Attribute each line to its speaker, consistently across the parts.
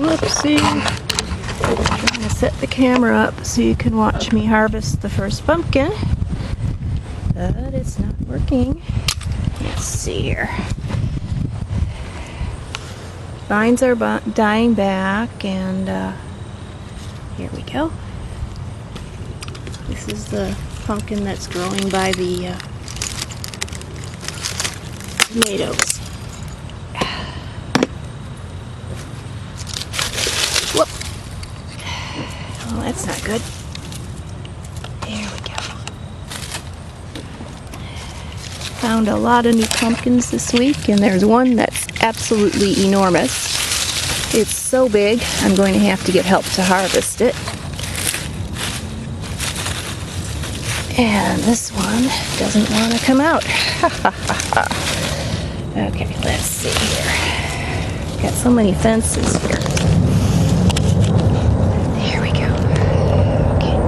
Speaker 1: Whoopsie. I'm trying to set the camera up so you can watch me harvest the first pumpkin. But it's not working. Let's see here. Vines are dying back, and here we go. This is the pumpkin that's growing by the tomatoes. Whoop! Oh, that's not good. There we go. Found a lot of new pumpkins this week, and there's one that's absolutely enormous. It's so big, I'm going to have to get help to harvest it. And this one doesn't want to come out. Okay, let's see here. Got so many fences here. There we go. Okay.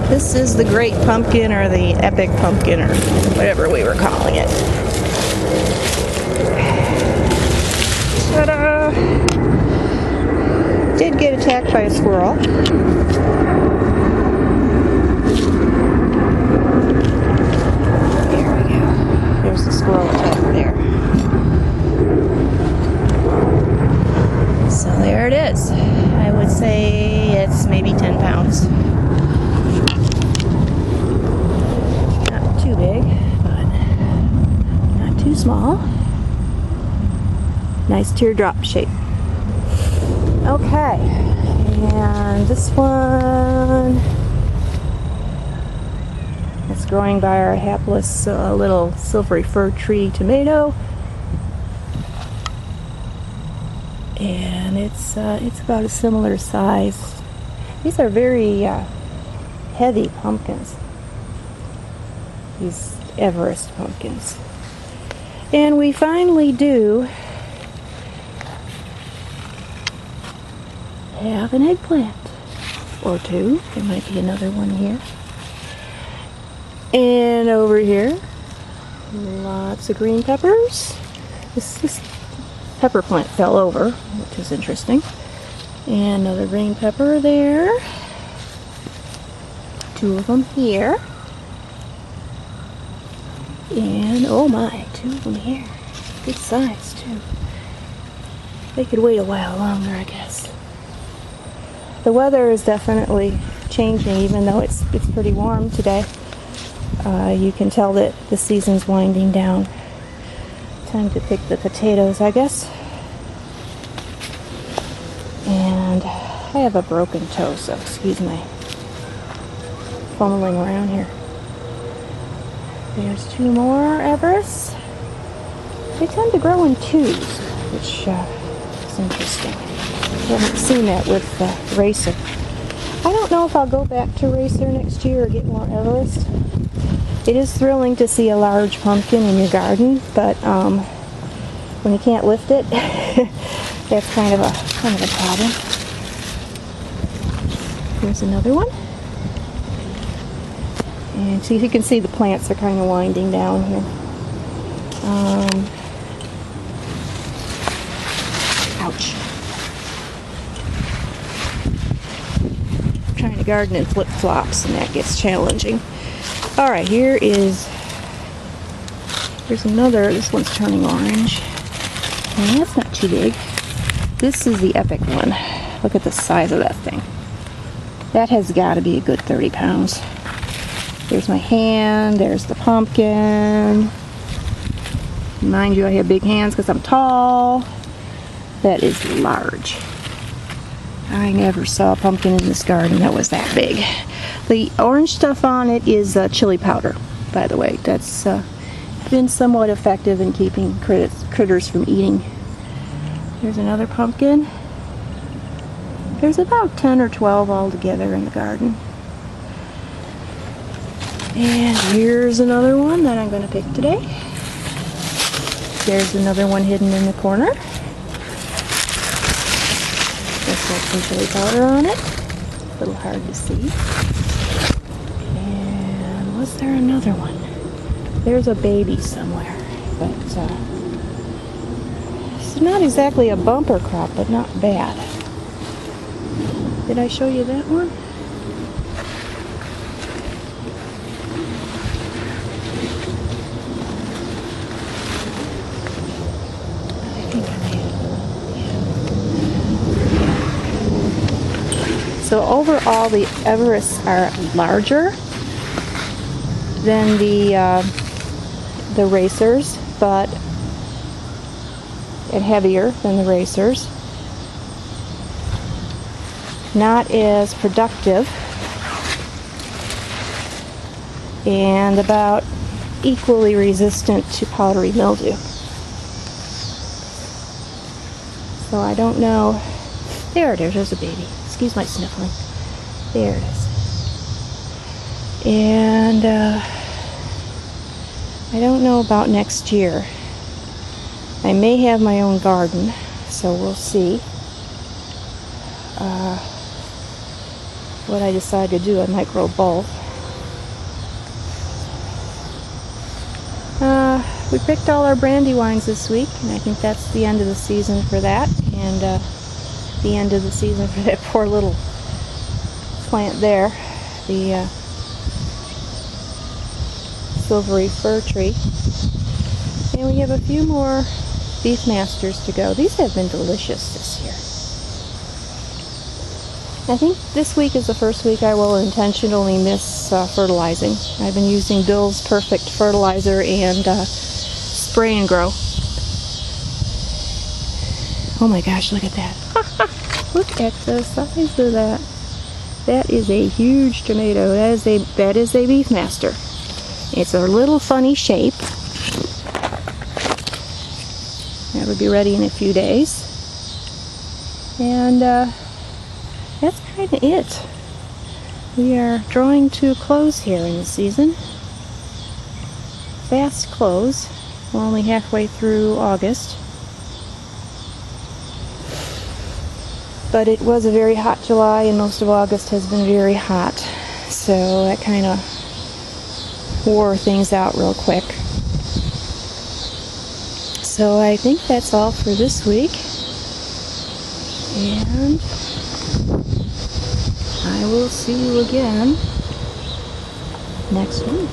Speaker 1: This is the great pumpkin, or the epic pumpkin, or whatever we were calling it. Ta-da! Did get attacked by a squirrel. There we go. There's the squirrel attack there. So there it is. I would say it's maybe 10 pounds. Not too big, but not too small. Nice teardrop shape. Okay, and this one is growing by our hapless little silvery fir tree tomato, and it's about a similar size. These are very heavy pumpkins. These Everest pumpkins, and we finally do have an eggplant or two. There might be another one here. And over here, lots of green peppers. This pepper plant fell over, which is interesting. And another green pepper there. Two of them here. And oh my, two of them here. Good size too. They could wait a while longer, I guess. The weather is definitely changing, even though it's pretty warm today. You can tell that the season's winding down. Time to pick the potatoes, I guess. And I have a broken toe, so excuse my fumbling around here. There's two more Everests. They tend to grow in twos, which is interesting. I haven't seen that with Racer. I don't know if I'll go back to Racer next year or get more Everest. It is thrilling to see a large pumpkin in your garden, but when you can't lift it, that's kind of a problem. Here's another one. And see if you can see the plants are kind of winding down here. Ouch. I'm trying to garden in flip-flops, and that gets challenging. Alright, here's another. This one's turning orange. And that's not too big. This is the epic one. Look at the size of that thing. That has got to be a good 30 pounds. There's my hand. There's the pumpkin. Mind you, I have big hands because I'm tall. That is large. I never saw a pumpkin in this garden that was that big. The orange stuff on it is chili powder, by the way. That's been somewhat effective in keeping critters from eating. Here's another pumpkin. There's about 10 or 12 altogether in the garden. And here's another one that I'm going to pick today. There's another one hidden in the corner. This has some chili powder on it. A little hard to see. And was there another one? There's a baby somewhere. But It's not exactly a bumper crop, but not bad. Did I show you that one? I think I may have. So overall, the Everests are larger than the racers, but and heavier than the racers. Not as productive, and about equally resistant to powdery mildew. So I don't know. There it is. There's a baby. Excuse my sniffling. There it is. And I don't know about next year. I may have my own garden, so we'll see what I decide to do. I might grow both. We picked all our brandywines this week, and I think that's the end of the season for that, and the end of the season for that poor little plant there, the silvery fir tree. And we have a few more Beefmasters to go. These have been delicious this year. I think this week is the first week I will intentionally miss fertilizing. I've been using Bill's Perfect fertilizer and spray and grow. Oh my gosh, look at that. Look at the size of that. That is a huge tomato. That is a Beefmaster. It's a little funny shape. That'll be ready in a few days. And that's kind of it. We are drawing to a close here in the season. Fast close. We're only halfway through August. But it was a very hot July, and most of August has been very hot. So that kind of wore things out real quick. So I think that's all for this week. And I will see you again next week.